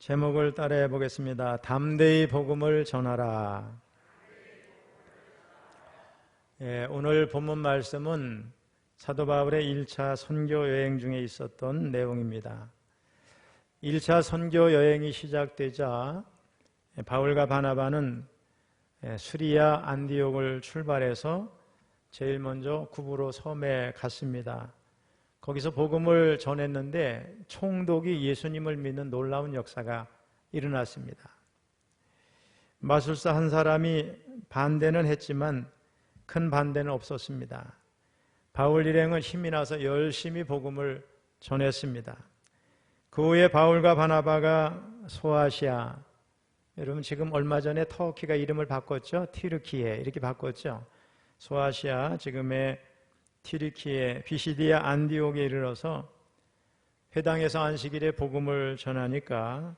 제목을 따라해 보겠습니다. 담대히 복음을 전하라. 오늘 본문 말씀은 사도 바울의 1차 선교 여행 중에 있었던 내용입니다. 1차 선교 여행이 시작되자 바울과 바나바는 수리아 안디옥을 출발해서 제일 먼저 구브로 섬에 갔습니다. 거기서 복음을 전했는데 총독이 예수님을 믿는 놀라운 역사가 일어났습니다. 마술사 한 사람이 반대는 했지만 큰 반대는 없었습니다. 바울 일행은 힘이 나서 열심히 복음을 전했습니다. 그 후에 바울과 바나바가 소아시아, 여러분 지금 얼마 전에 터키가 이름을 바꿨죠? 튀르키예 이렇게 바꿨죠? 소아시아, 지금의 튀르키예, 비시디아 안디옥에 이르러서 회당에서 안식일에 복음을 전하니까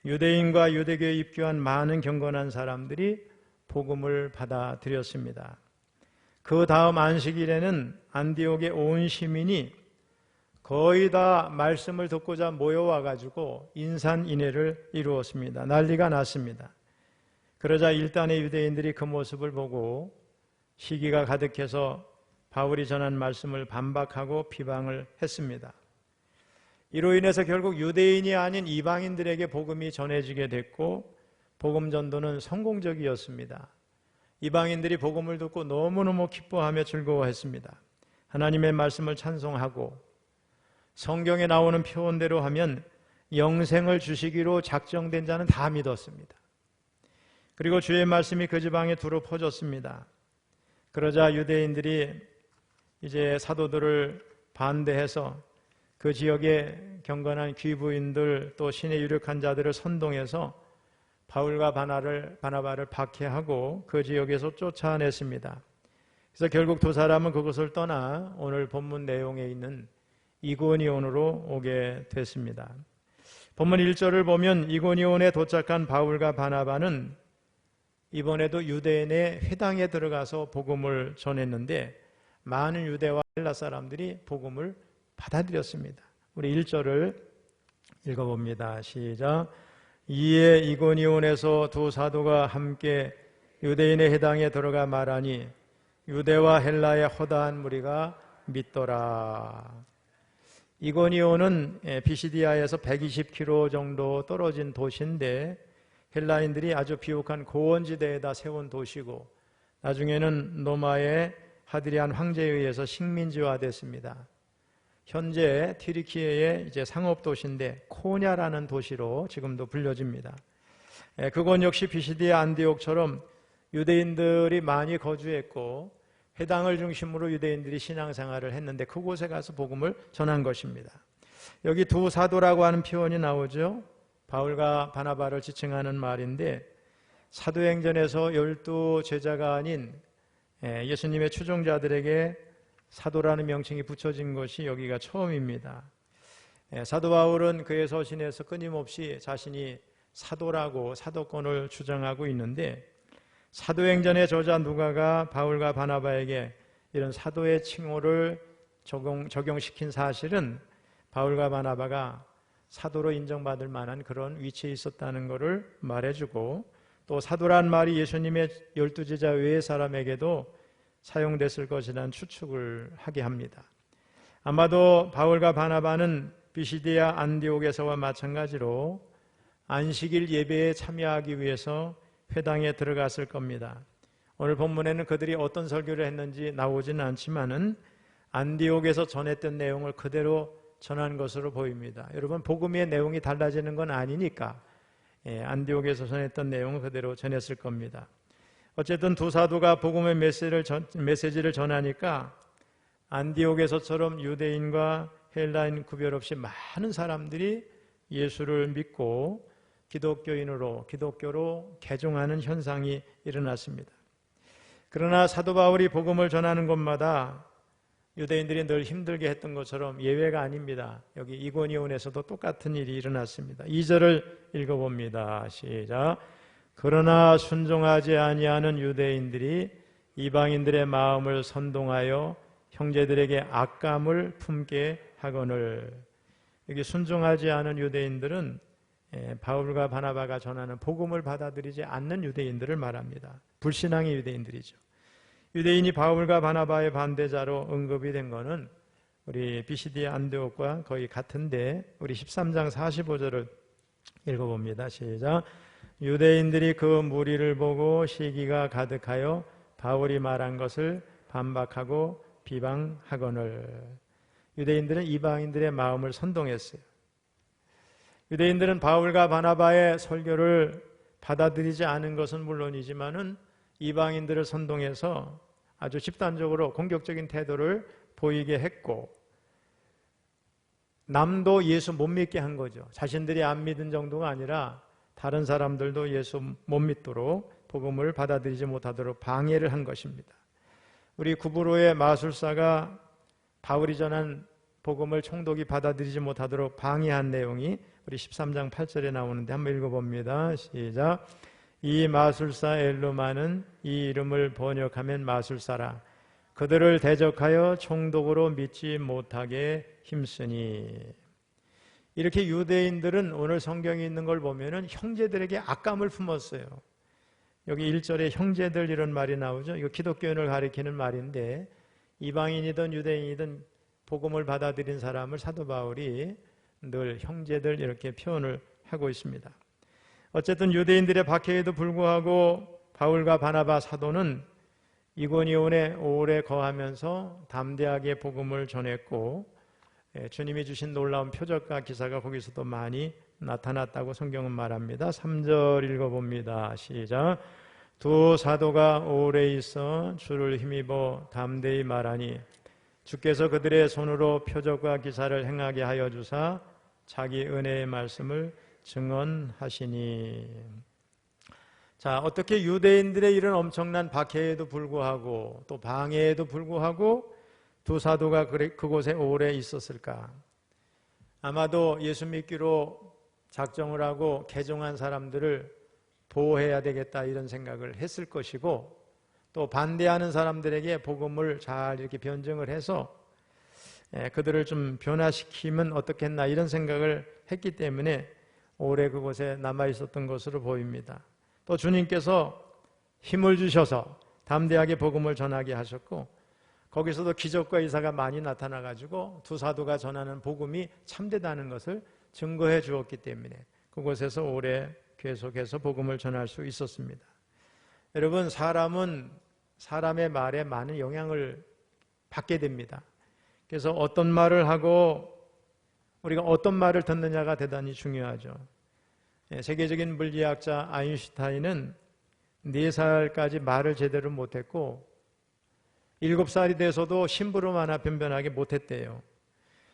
유대인과 유대교에 입교한 많은 경건한 사람들이 복음을 받아들였습니다. 그 다음 안식일에는 안디옥의 온 시민이 거의 다 말씀을 듣고자 모여와가지고 인산인해를 이루었습니다. 난리가 났습니다. 그러자 일단의 유대인들이 그 모습을 보고 시기가 가득해서 바울이 전한 말씀을 반박하고 비방을 했습니다. 이로 인해서 결국 유대인이 아닌 이방인들에게 복음이 전해지게 됐고 복음 전도는 성공적이었습니다. 이방인들이 복음을 듣고 너무너무 기뻐하며 즐거워했습니다. 하나님의 말씀을 찬송하고 성경에 나오는 표현대로 하면 영생을 주시기로 작정된 자는 다 믿었습니다. 그리고 주의 말씀이 그 지방에 두루 퍼졌습니다. 그러자 유대인들이 이제 사도들을 반대해서 그 지역의 경건한 귀부인들 또 신의 유력한 자들을 선동해서 바울과 바나바를 박해하고 그 지역에서 쫓아냈습니다. 그래서 결국 두 사람은 그곳을 떠나 오늘 본문 내용에 있는 이고니온으로 오게 됐습니다. 본문 1절을 보면 이고니온에 도착한 바울과 바나바는 이번에도 유대인의 회당에 들어가서 복음을 전했는데 많은 유대와 헬라 사람들이 복음을 받아들였습니다. 우리 1절을 읽어봅니다. 시작. 이에 이고니온에서 두 사도가 함께 유대인의 회당에 들어가 말하니 유대와 헬라의 허다한 무리가 믿더라. 이고니온은 비시디아에서 120km 정도 떨어진 도시인데 헬라인들이 아주 비옥한 고원지대에다 세운 도시고 나중에는 로마의 하드리안 황제에 의해서 식민지화됐습니다. 현재 튀르키예의 이제 상업 도시인데 코냐라는 도시로 지금도 불려집니다. 그곳 역시 비시디아 안디옥처럼 유대인들이 많이 거주했고 회당을 중심으로 유대인들이 신앙생활을 했는데 그곳에 가서 복음을 전한 것입니다. 여기 두 사도라고 하는 표현이 나오죠. 바울과 바나바를 지칭하는 말인데 사도행전에서 12 제자가 아닌 예수님의 추종자들에게 사도라는 명칭이 붙여진 것이 여기가 처음입니다. 사도 바울은 그의 서신에서 끊임없이 자신이 사도라고 사도권을 주장하고 있는데 사도행전의 저자 누가가 바울과 바나바에게 이런 사도의 칭호를 적용시킨 사실은 바울과 바나바가 사도로 인정받을 만한 그런 위치에 있었다는 것을 말해주고 또 사도란 말이 예수님의 12제자 외의 사람에게도 사용됐을 것이라는 추측을 하게 합니다. 아마도 바울과 바나바는 비시디아 안디옥에서와 마찬가지로 안식일 예배에 참여하기 위해서 회당에 들어갔을 겁니다. 오늘 본문에는 그들이 어떤 설교를 했는지 나오지는 않지만은 안디옥에서 전했던 내용을 그대로 전한 것으로 보입니다. 여러분 복음의 내용이 달라지는 건 아니니까 안디옥에서 전했던 내용을 그대로 전했을 겁니다. 어쨌든 두 사도가 복음의 메시지를 전하니까 안디옥에서처럼 유대인과 헬라인 구별 없이 많은 사람들이 예수를 믿고 기독교로 개종하는 현상이 일어났습니다. 그러나 사도 바울이 복음을 전하는 곳마다 유대인들이 늘 힘들게 했던 것처럼 예외가 아닙니다. 여기 이고니온에서도 똑같은 일이 일어났습니다. 2절을 읽어봅니다. 시작. 그러나 순종하지 아니하는 유대인들이 이방인들의 마음을 선동하여 형제들에게 악감을 품게 하거늘. 여기 순종하지 않은 유대인들은 바울과 바나바가 전하는 복음을 받아들이지 않는 유대인들을 말합니다. 불신앙의 유대인들이죠. 유대인이 바울과 바나바의 반대자로 언급이 된 것은 우리 비시디아 안디옥과 거의 같은데 우리 13장 45절을 읽어봅니다. 시작. 유대인들이 그 무리를 보고 시기가 가득하여 바울이 말한 것을 반박하고 비방하거늘. 유대인들은 이방인들의 마음을 선동했어요. 유대인들은 바울과 바나바의 설교를 받아들이지 않은 것은 물론이지만은 이방인들을 선동해서 아주 집단적으로 공격적인 태도를 보이게 했고, 남도 예수 못 믿게 한 거죠. 자신들이 안 믿은 정도가 아니라 다른 사람들도 예수 못 믿도록 복음을 받아들이지 못하도록 방해를 한 것입니다. 우리 구브로의 마술사가 바울이 전한 복음을 총독이 받아들이지 못하도록 방해한 내용이 우리 13장 8절에 나오는데 한번 읽어봅니다. 시작. 이 마술사 엘루마는 이 이름을 번역하면 마술사라. 그들을 대적하여 총독으로 믿지 못하게 힘쓰니. 이렇게 유대인들은 오늘 성경에 있는 걸 보면은 형제들에게 악감을 품었어요. 여기 1절에 형제들 이런 말이 나오죠. 이거 기독교인을 가리키는 말인데, 이방인이든 유대인이든 복음을 받아들인 사람을 사도 바울이 늘 형제들 이렇게 표현을 하고 있습니다. 어쨌든 유대인들의 박해에도 불구하고 바울과 바나바 사도는 이고니온에 오래 거하면서 담대하게 복음을 전했고, 주님이 주신 놀라운 표적과 기사가 거기서도 많이 나타났다고 성경은 말합니다. 3절 읽어봅니다. 시작. 두 사도가 오래 있어 주를 힘입어 담대히 말하니 주께서 그들의 손으로 표적과 기사를 행하게 하여 주사 자기 은혜의 말씀을 증언하시니. 자, 어떻게 유대인들의 이런 엄청난 박해에도 불구하고 또 방해에도 불구하고 두 사도가 그곳에 오래 있었을까? 아마도 예수 믿기로 작정을 하고 개종한 사람들을 보호해야 되겠다 이런 생각을 했을 것이고, 또 반대하는 사람들에게 복음을 잘 이렇게 변증을 해서 그들을 좀 변화시키면 어떻겠나 이런 생각을 했기 때문에 오래 그곳에 남아 있었던 것으로 보입니다. 또 주님께서 힘을 주셔서 담대하게 복음을 전하게 하셨고, 거기서도 기적과 이사가 많이 나타나가지고 두 사도가 전하는 복음이 참되다는 것을 증거해 주었기 때문에 그곳에서 오래 계속해서 복음을 전할 수 있었습니다. 여러분, 사람은 사람의 말에 많은 영향을 받게 됩니다. 그래서 어떤 말을 하고 우리가 어떤 말을 듣느냐가 대단히 중요하죠. 세계적인 물리학자 아인슈타인은 4살까지 말을 제대로 못했고 7살이 돼서도 심부름 하나 변변하게 못했대요.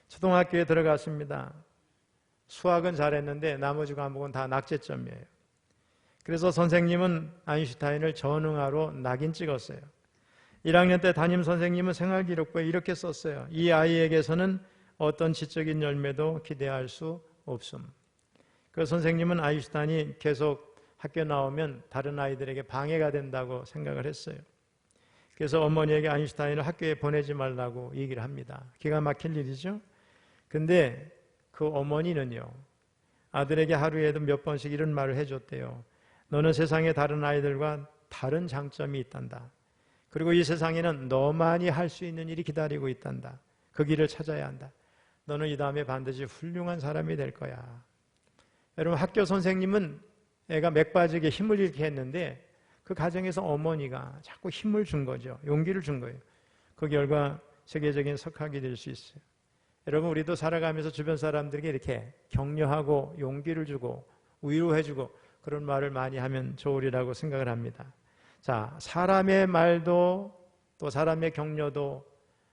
초등학교에 들어갔습니다. 수학은 잘했는데 나머지 과목은 다 낙제점이에요. 그래서 선생님은 아인슈타인을 전응하러 낙인 찍었어요. 1학년 때 담임 선생님은 생활기록부에 이렇게 썼어요. 이 아이에게서는 어떤 지적인 열매도 기대할 수 없음. 그 선생님은 아인슈타인이 계속 학교 나오면 다른 아이들에게 방해가 된다고 생각을 했어요. 그래서 어머니에게 아인슈타인을 학교에 보내지 말라고 얘기를 합니다. 기가 막힐 일이죠. 근데 그 어머니는요, 아들에게 하루에도 몇 번씩 이런 말을 해줬대요. 너는 세상의 다른 아이들과 다른 장점이 있단다. 그리고 이 세상에는 너만이 할 수 있는 일이 기다리고 있단다. 그 길을 찾아야 한다. 너는 이 다음에 반드시 훌륭한 사람이 될 거야. 여러분, 학교 선생님은 애가 맥 빠지게 힘을 잃게 했는데 그 가정에서 어머니가 자꾸 힘을 준 거죠. 용기를 준 거예요. 그 결과 세계적인 석학이 될 수 있어요. 여러분, 우리도 살아가면서 주변 사람들에게 이렇게 격려하고 용기를 주고 위로해주고 그런 말을 많이 하면 좋으리라고 생각을 합니다. 자, 사람의 말도 또 사람의 격려도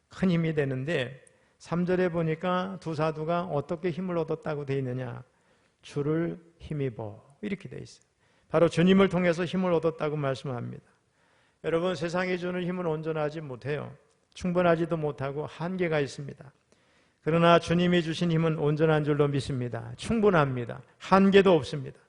큰 힘이 되는데 3절에 보니까 두 사도가 어떻게 힘을 얻었다고 되어 있느냐? 주를 힘입어 이렇게 되어 있어요. 바로 주님을 통해서 힘을 얻었다고 말씀합니다. 여러분, 세상이 주는 힘은 온전하지 못해요. 충분하지도 못하고 한계가 있습니다. 그러나 주님이 주신 힘은 온전한 줄로 믿습니다. 충분합니다. 한계도 없습니다.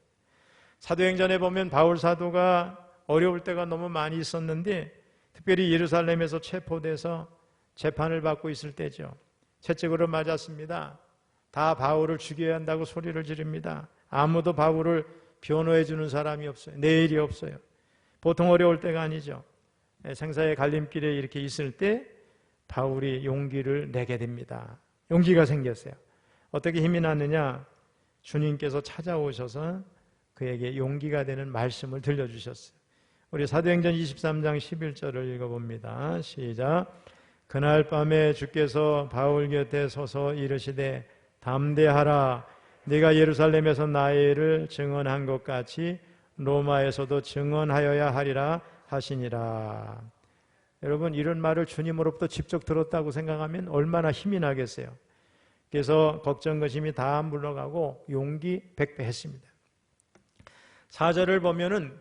사도행전에 보면 바울 사도가 어려울 때가 너무 많이 있었는데 특별히 예루살렘에서 체포돼서 재판을 받고 있을 때죠. 채찍으로 맞았습니다. 다 바울을 죽여야 한다고 소리를 지릅니다. 아무도 바울을 변호해 주는 사람이 없어요. 내일이 없어요. 보통 어려울 때가 아니죠. 생사의 갈림길에 이렇게 있을 때 바울이 용기를 내게 됩니다. 용기가 생겼어요. 어떻게 힘이 났느냐? 주님께서 찾아오셔서 그에게 용기가 되는 말씀을 들려주셨어요. 우리 사도행전 23장 11절을 읽어봅니다. 시작. 그날 밤에 주께서 바울 곁에 서서 이르시되 담대하라. 네가 예루살렘에서 나의 일을 증언한 것 같이 로마에서도 증언하여야 하리라 하시니라. 여러분, 이런 말을 주님으로부터 직접 들었다고 생각하면 얼마나 힘이 나겠어요. 그래서 걱정, 근심이 다 물러가고 용기 백배했습니다. 4절을 보면은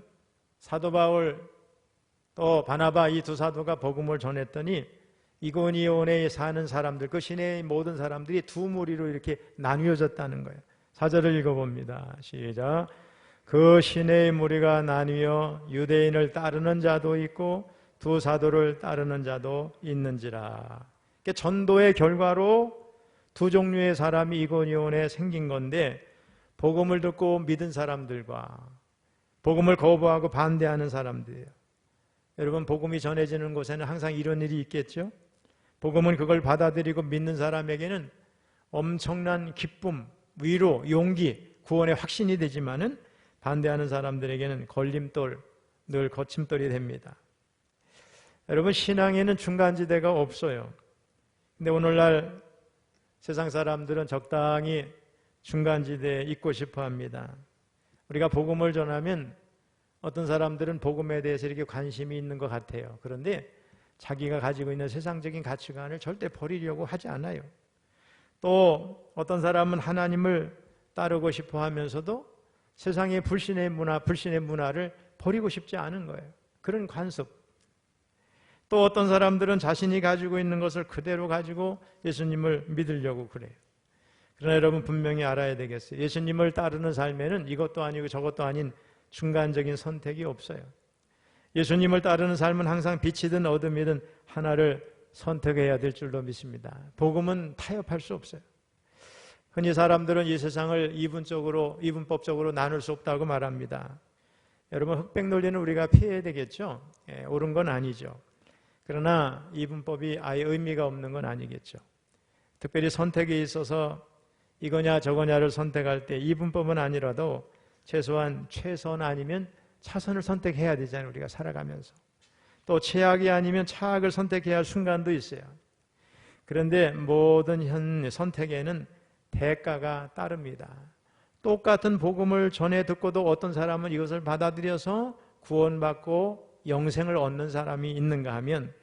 사도 바울 또 바나바 이 두 사도가 복음을 전했더니 이고니온에 사는 사람들, 그 시내의 모든 사람들이 두 무리로 이렇게 나뉘어졌다는 거예요. 4절을 읽어봅니다. 시작. 그 시내의 무리가 나뉘어 유대인을 따르는 자도 있고 두 사도를 따르는 자도 있는지라. 전도의 결과로 두 종류의 사람이 이고니온에 생긴 건데, 복음을 듣고 믿은 사람들과 복음을 거부하고 반대하는 사람들이에요. 여러분, 복음이 전해지는 곳에는 항상 이런 일이 있겠죠? 복음은 그걸 받아들이고 믿는 사람에게는 엄청난 기쁨, 위로, 용기, 구원의 확신이 되지만은 반대하는 사람들에게는 걸림돌, 늘 거침돌이 됩니다. 여러분, 신앙에는 중간지대가 없어요. 근데 오늘날 세상 사람들은 적당히 중간지대에 있고 싶어 합니다. 우리가 복음을 전하면 어떤 사람들은 복음에 대해서 이렇게 관심이 있는 것 같아요. 그런데 자기가 가지고 있는 세상적인 가치관을 절대 버리려고 하지 않아요. 또 어떤 사람은 하나님을 따르고 싶어 하면서도 세상의 불신의 문화를 버리고 싶지 않은 거예요. 그런 관습. 또 어떤 사람들은 자신이 가지고 있는 것을 그대로 가지고 예수님을 믿으려고 그래요. 그러나 여러분, 분명히 알아야 되겠어요. 예수님을 따르는 삶에는 이것도 아니고 저것도 아닌 중간적인 선택이 없어요. 예수님을 따르는 삶은 항상 빛이든 어둠이든 하나를 선택해야 될 줄로 믿습니다. 복음은 타협할 수 없어요. 흔히 사람들은 이 세상을 이분법적으로 나눌 수 없다고 말합니다. 여러분, 흑백 논리는 우리가 피해야 되겠죠? 옳은 건 아니죠. 그러나 이분법이 아예 의미가 없는 건 아니겠죠. 특별히 선택에 있어서 이거냐 저거냐를 선택할 때 이분법은 아니라도 최소한 최선 아니면 차선을 선택해야 되잖아요. 우리가 살아가면서. 또 최악이 아니면 차악을 선택해야 할 순간도 있어요. 그런데 모든 선택에는 대가가 따릅니다. 똑같은 복음을 전해 듣고도 어떤 사람은 이것을 받아들여서 구원받고 영생을 얻는 사람이 있는가 하면,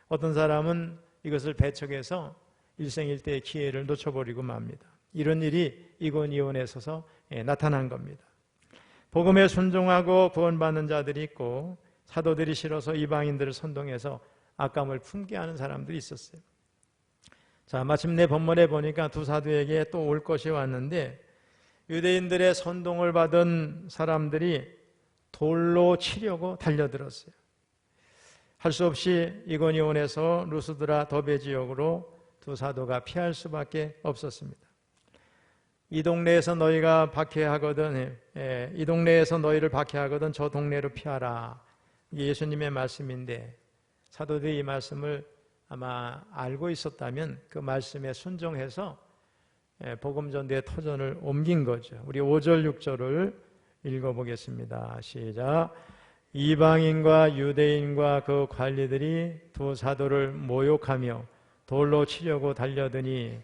어떤 사람은 이것을 배척해서 일생일대의 기회를 놓쳐버리고 맙니다. 이런 일이 이고니온에 있어서 나타난 겁니다. 복음에 순종하고 구원받는 자들이 있고, 사도들이 싫어서 이방인들을 선동해서 악감을 품게 하는 사람들이 있었어요. 자, 마침내 본문에 보니까 두 사도에게 또 올 것이 왔는데, 유대인들의 선동을 받은 사람들이 돌로 치려고 달려들었어요. 할 수 없이 이고니온에서 루스드라 더베 지역으로 두 사도가 피할 수밖에 없었습니다. 이 동네에서 너희가 박해하거든, 이 동네에서 너희를 박해하거든 저 동네로 피하라. 이게 예수님의 말씀인데, 사도들이 이 말씀을 아마 알고 있었다면 그 말씀에 순종해서 복음 전도의 터전을 옮긴 거죠. 우리 5절 6절을 읽어보겠습니다. 시작. 이방인과 유대인과 그 관리들이 두 사도를 모욕하며 돌로 치려고 달려드니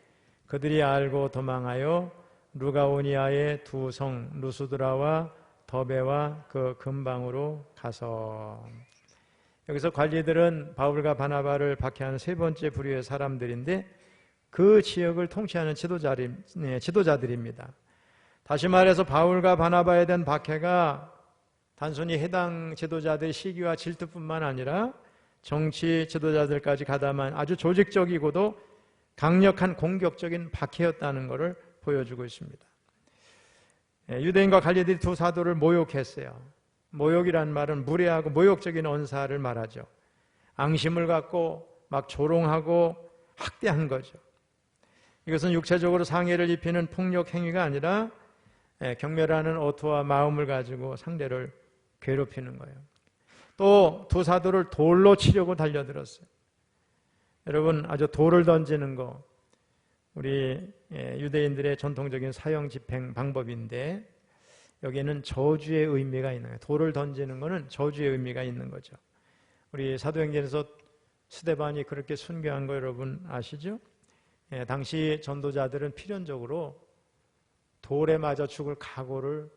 그들이 알고 도망하여 루가오니아의 두 성 루스드라와 더베와 그 근방으로 가서. 여기서 관리들은 바울과 바나바를 박해하는 세 번째 부류의 사람들인데, 그 지역을 통치하는 지도자들입니다. 다시 말해서 바울과 바나바에 대한 박해가 단순히 해당 지도자들의 시기와 질투뿐만 아니라 정치 지도자들까지 가담한 아주 조직적이고도 강력한 공격적인 박해였다는 것을 보여주고 있습니다. 유대인과 관리들이 두 사도를 모욕했어요. 모욕이란 말은 무례하고 모욕적인 언사를 말하죠. 앙심을 갖고 막 조롱하고 학대한 거죠. 이것은 육체적으로 상해를 입히는 폭력 행위가 아니라 경멸하는 어투와 마음을 가지고 상대를 괴롭히는 거예요. 또 두 사도를 돌로 치려고 달려들었어요. 여러분, 아주 돌을 던지는 거 우리 유대인들의 전통적인 사형 집행 방법인데 여기에는 저주의 의미가 있는 거예요. 돌을 던지는 것은 저주의 의미가 있는 거죠. 우리 사도행전에서 스데반이 그렇게 순교한 거 여러분 아시죠? 당시 전도자들은 필연적으로 돌에 맞아 죽을 각오를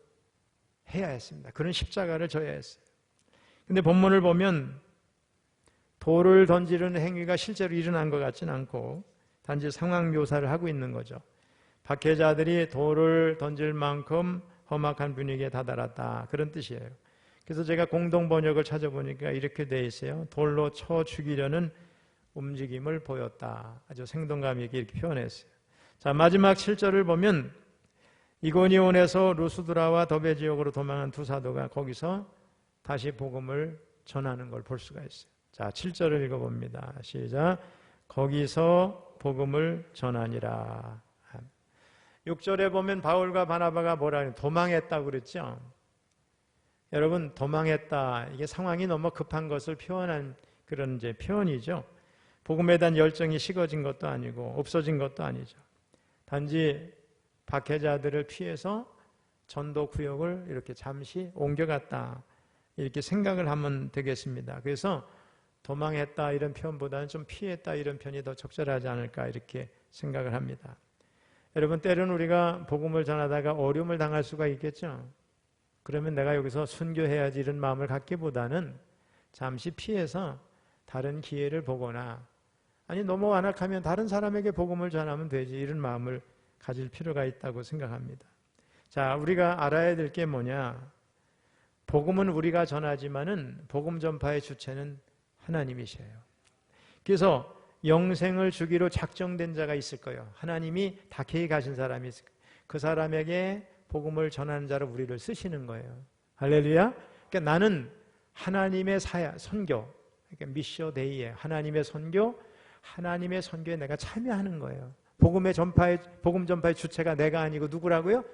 해야 했습니다. 그런 십자가를 져야 했어요. 근데 본문을 보면 돌을 던지는 행위가 실제로 일어난 것 같지는 않고 단지 상황 묘사를 하고 있는 거죠. 박해자들이 돌을 던질 만큼 험악한 분위기에 다다랐다, 그런 뜻이에요. 그래서 제가 공동 번역을 찾아보니까 이렇게 돼 있어요. 돌로 쳐 죽이려는 움직임을 보였다. 아주 생동감 있게 이렇게 표현했어요. 자, 마지막 7절을 보면 이고니온에서 루스드라와 더베 지역으로 도망한 두 사도가 거기서 다시 복음을 전하는 걸 볼 수가 있어요. 자, 7절을 읽어봅니다. 시작. 거기서 복음을 전하니라. 6절에 보면 바울과 바나바가 뭐라 해요? 도망했다고 그랬죠. 여러분, 도망했다, 이게 상황이 너무 급한 것을 표현한 그런 이제 표현이죠. 복음에 대한 열정이 식어진 것도 아니고 없어진 것도 아니죠. 단지 박해자들을 피해서 전도 구역을 이렇게 잠시 옮겨갔다, 이렇게 생각을 하면 되겠습니다. 그래서 도망했다 이런 표현보다는 좀 피했다 이런 표현이 더 적절하지 않을까 이렇게 생각을 합니다. 여러분, 때로는 우리가 복음을 전하다가 어려움을 당할 수가 있겠죠. 그러면 내가 여기서 순교해야지 이런 마음을 갖기보다는 잠시 피해서 다른 기회를 보거나, 아니 너무 완악하면 다른 사람에게 복음을 전하면 되지, 이런 마음을 가질 필요가 있다고 생각합니다. 자, 우리가 알아야 될 게 뭐냐? 복음은 우리가 전하지만은 복음 전파의 주체는 하나님이셔요. 그래서 영생을 주기로 작정된 자가 있을 거예요. 하나님이 다케이 가신 사람이 있을 거예요. 그 사람에게 복음을 전하는 자로 우리를 쓰시는 거예요. 할렐루야. 그러니까 나는 하나님의 선교, 그러니까 미셔 데이에 하나님의 선교, 하나님의 선교에 내가 참여하는 거예요. 복음 전파의 주체가 내가 아니고 누구라고요?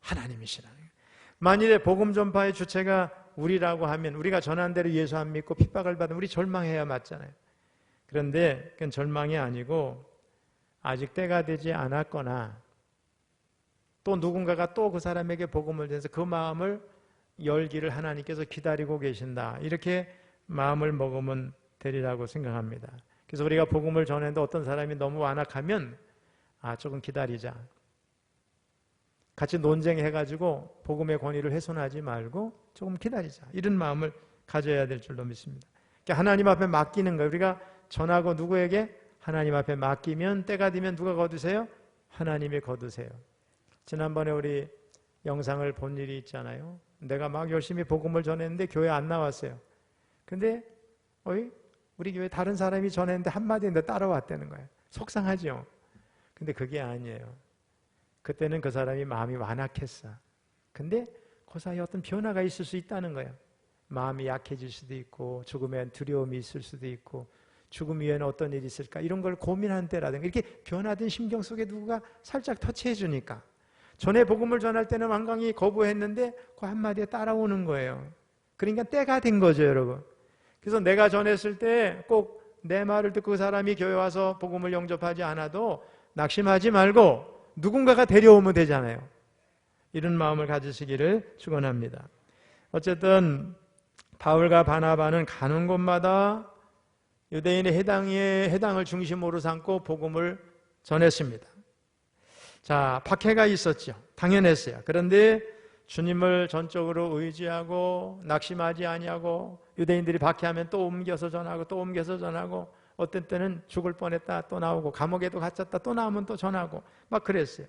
하나님이시라는 거예요. 만일에 복음 전파의 주체가 우리라고 하면 우리가 전한 대로 예수 안 믿고 핍박을 받으면 우리 절망해야 맞잖아요. 그런데 그건 절망이 아니고 아직 때가 되지 않았거나 또 누군가가 또 그 사람에게 복음을 전해서 그 마음을 열기를 하나님께서 기다리고 계신다, 이렇게 마음을 먹으면 되리라고 생각합니다. 그래서 우리가 복음을 전했는데 어떤 사람이 너무 완악하면 조금 기다리자, 같이 논쟁해가지고 복음의 권위를 훼손하지 말고 조금 기다리자, 이런 마음을 가져야 될 줄로 믿습니다. 그러니까 하나님 앞에 맡기는 거예요. 우리가 전하고 누구에게? 하나님 앞에 맡기면 때가 되면 누가 거두세요? 하나님이 거두세요. 지난번에 우리 영상을 본 일이 있잖아요. 내가 막 열심히 복음을 전했는데 교회 안 나왔어요. 근데 우리 교회 다른 사람이 전했는데 한마디인데 따라왔다는 거예요. 속상하죠. 근데 그게 아니에요. 그때는 그 사람이 마음이 완악했어. 근데 그 사이에 어떤 변화가 있을 수 있다는 거예요. 마음이 약해질 수도 있고 죽음에 두려움이 있을 수도 있고 죽음 위에는 어떤 일이 있을까, 이런 걸 고민하는 때라든가 이렇게 변화된 심경 속에 누가 살짝 터치해 주니까, 전에 복음을 전할 때는 완강히 거부했는데 그 한마디에 따라오는 거예요. 그러니까 때가 된 거죠, 여러분. 그래서 내가 전했을 때 꼭 내 말을 듣고 그 사람이 교회 와서 복음을 영접하지 않아도 낙심하지 말고 누군가가 데려오면 되잖아요. 이런 마음을 가지시기를 축원합니다. 어쨌든 바울과 바나바는 가는 곳마다 유대인의 해당을 중심으로 삼고 복음을 전했습니다. 자, 박해가 있었죠. 당연했어요. 그런데 주님을 전적으로 의지하고 낙심하지 아니하고 유대인들이 박해하면 또 옮겨서 전하고 또 옮겨서 전하고, 어떤 때는 죽을 뻔했다 또 나오고 감옥에도 갇혔다 또 나오면 또 전하고 막 그랬어요.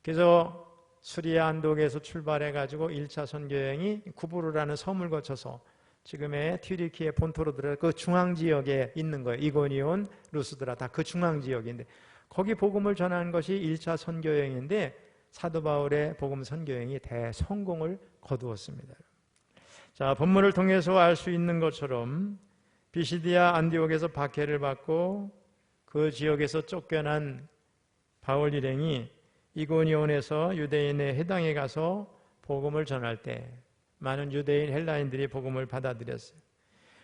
그래서 수리아 안독에서 출발해가지고 1차 선교여행이 구부르라는 섬을 거쳐서 지금의 튀르키예 본토로 들어가 그 중앙지역에 있는 거예요. 이고니온, 루스드라 다 그 중앙지역인데 거기 복음을 전하는 것이 1차 선교여행인데 사도 바울의 복음 선교여행이 대성공을 거두었습니다. 자, 본문을 통해서 알 수 있는 것처럼 비시디아 안디옥에서 박해를 받고 그 지역에서 쫓겨난 바울 일행이 이고니온에서 유대인의 회당에 가서 복음을 전할 때 많은 유대인 헬라인들이 복음을 받아들였어요.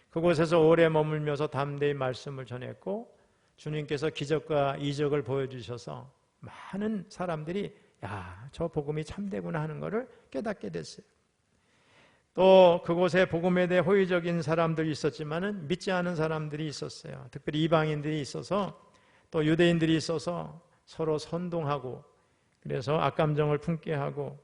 그곳에서 오래 머물면서 담대히 말씀을 전했고 주님께서 기적과 이적을 보여주셔서 많은 사람들이 야, 저 복음이 참되구나 하는 것을 깨닫게 됐어요. 또 그곳에 복음에 대해 호의적인 사람들이 있었지만은 믿지 않은 사람들이 있었어요. 특별히 이방인들이 있어서 또 유대인들이 있어서 서로 선동하고 그래서 악감정을 품게 하고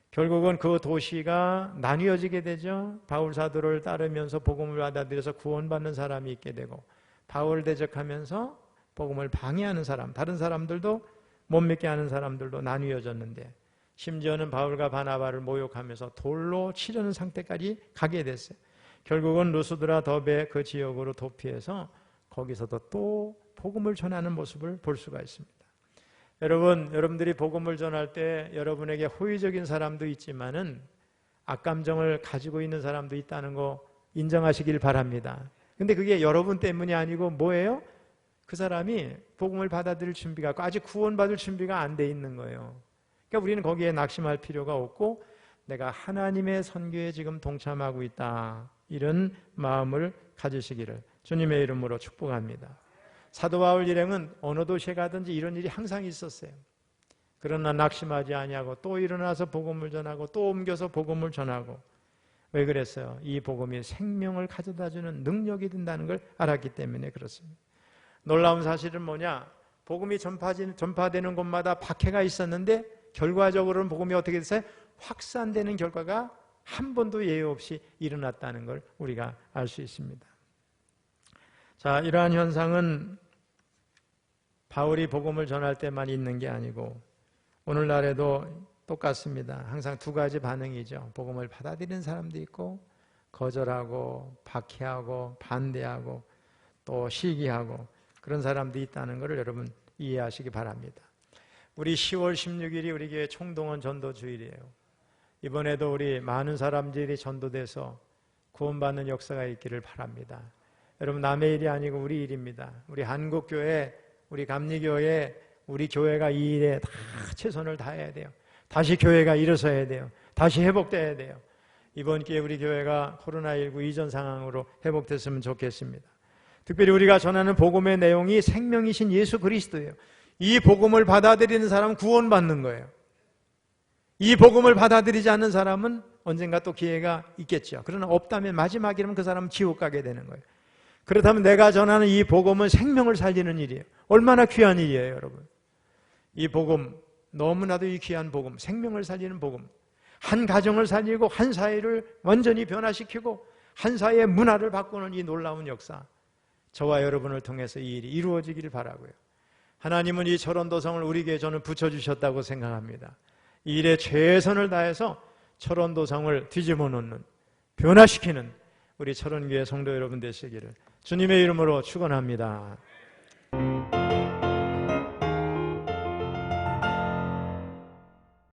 결국은 그 도시가 나뉘어지게 되죠. 바울 사도를 따르면서 복음을 받아들여서 구원받는 사람이 있게 되고 바울 대적하면서 복음을 방해하는 사람, 다른 사람들도 못 믿게 하는 사람들도 나뉘어졌는데 심지어는 바울과 바나바를 모욕하면서 돌로 치려는 상태까지 가게 됐어요. 결국은 루스드라 더베 그 지역으로 도피해서 거기서도 또 복음을 전하는 모습을 볼 수가 있습니다. 여러분들이 복음을 전할 때 여러분에게 호의적인 사람도 있지만은 악감정을 가지고 있는 사람도 있다는 거 인정하시길 바랍니다. 근데 그게 여러분 때문이 아니고 뭐예요? 그 사람이 복음을 받아들일 준비가 아직 구원받을 준비가 안 돼 있는 거예요. 그러니까 우리는 거기에 낙심할 필요가 없고 내가 하나님의 선교에 지금 동참하고 있다. 이런 마음을 가지시기를 주님의 이름으로 축복합니다. 사도 바울 일행은 어느 도시에 가든지 이런 일이 항상 있었어요. 그러나 낙심하지 아니하고 또 일어나서 복음을 전하고 또 옮겨서 복음을 전하고 왜 그랬어요? 이 복음이 생명을 가져다주는 능력이 된다는 걸 알았기 때문에 그렇습니다. 놀라운 사실은 뭐냐? 복음이 전파되는 곳마다 박해가 있었는데 결과적으로는 복음이 어떻게 됐어요? 확산되는 결과가 한 번도 예외 없이 일어났다는 걸 우리가 알 수 있습니다. 자, 이러한 현상은 바울이 복음을 전할 때만 있는 게 아니고 오늘날에도 똑같습니다. 항상 두 가지 반응이죠. 복음을 받아들이는 사람도 있고 거절하고 박해하고 반대하고 또 시기하고 그런 사람들이 있다는 것을 여러분 이해하시기 바랍니다. 우리 10월 16일이 우리 교회 총동원 전도 주일이에요. 이번에도 우리 많은 사람들이 전도돼서 구원받는 역사가 있기를 바랍니다. 여러분 남의 일이 아니고 우리 일입니다. 우리 한국교회, 우리 감리교회, 우리 교회가 이 일에 다 최선을 다해야 돼요. 다시 교회가 일어서야 돼요. 다시 회복돼야 돼요. 이번 기회에 우리 교회가 코로나19 이전 상황으로 회복됐으면 좋겠습니다. 특별히 우리가 전하는 복음의 내용이 생명이신 예수 그리스도예요. 이 복음을 받아들이는 사람은 구원받는 거예요. 이 복음을 받아들이지 않는 사람은 언젠가 또 기회가 있겠죠. 그러나 없다면 마지막이라면 그 사람은 지옥 가게 되는 거예요. 그렇다면 내가 전하는 이 복음은 생명을 살리는 일이에요. 얼마나 귀한 일이에요, 여러분. 이 복음, 너무나도 이 귀한 복음, 생명을 살리는 복음, 한 가정을 살리고 한 사회를 완전히 변화시키고 한 사회의 문화를 바꾸는 이 놀라운 역사, 저와 여러분을 통해서 이 일이 이루어지기를 바라고요. 하나님은 이 철원도성을 우리에게 저는 붙여주셨다고 생각합니다. 이 일에 최선을 다해서 철원도성을 뒤집어 놓는, 변화시키는 우리 철원교회 성도 여러분 되시기를 주님의 이름으로 축원합니다.